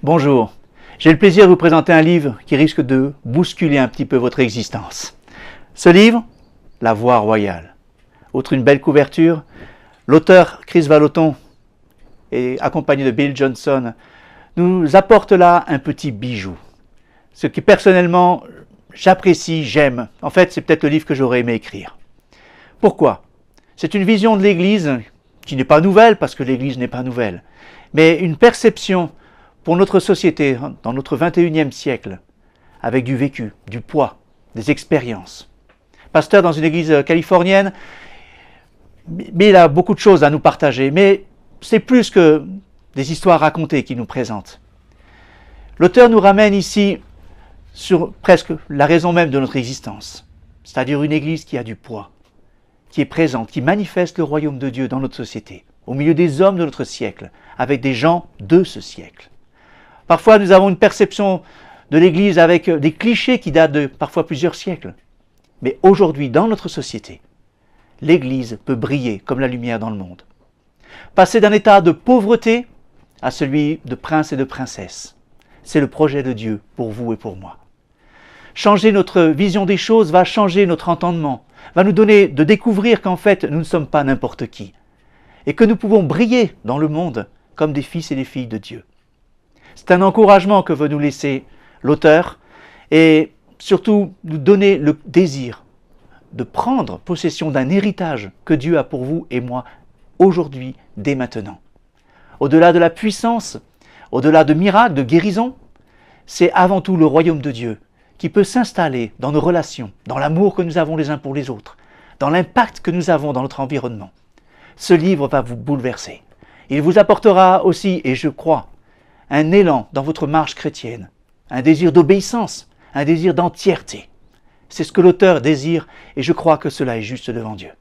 Bonjour, j'ai le plaisir de vous présenter un livre qui risque de bousculer un petit peu votre existence. Ce livre, La Voie Royale. Outre une belle couverture, l'auteur Chris Vallotton, et accompagné de Bill Johnson, nous apporte là un petit bijou. Ce qui personnellement, j'apprécie, j'aime. En fait, c'est peut-être le livre que j'aurais aimé écrire. Pourquoi? C'est une vision de l'Église qui n'est pas nouvelle, parce que l'Église n'est pas nouvelle, mais une perception pour notre société, dans notre 21e siècle, avec du vécu, du poids, des expériences. Pasteur dans une église californienne, mais il a beaucoup de choses à nous partager, mais c'est plus que des histoires racontées qu'il nous présente. L'auteur nous ramène ici sur presque la raison même de notre existence, c'est-à-dire une église qui a du poids, qui est présente, qui manifeste le royaume de Dieu dans notre société, au milieu des hommes de notre siècle, avec des gens de ce siècle. Parfois, nous avons une perception de l'Église avec des clichés qui datent de parfois plusieurs siècles. Mais aujourd'hui, dans notre société, l'Église peut briller comme la lumière dans le monde. Passer d'un état de pauvreté à celui de prince et de princesse. C'est le projet de Dieu pour vous et pour moi. Changer notre vision des choses va changer notre entendement, va nous donner de découvrir qu'en fait, nous ne sommes pas n'importe qui. Et que nous pouvons briller dans le monde comme des fils et des filles de Dieu. C'est un encouragement que veut nous laisser l'auteur et surtout nous donner le désir de prendre possession d'un héritage que Dieu a pour vous et moi aujourd'hui, dès maintenant. Au-delà de la puissance, au-delà de miracles, de guérison, c'est avant tout le royaume de Dieu qui peut s'installer dans nos relations, dans l'amour que nous avons les uns pour les autres, dans l'impact que nous avons dans notre environnement. Ce livre va vous bouleverser. Il vous apportera aussi, et je crois, un élan dans votre marche chrétienne, un désir d'obéissance, un désir d'entièreté. C'est ce que l'auteur désire et je crois que cela est juste devant Dieu.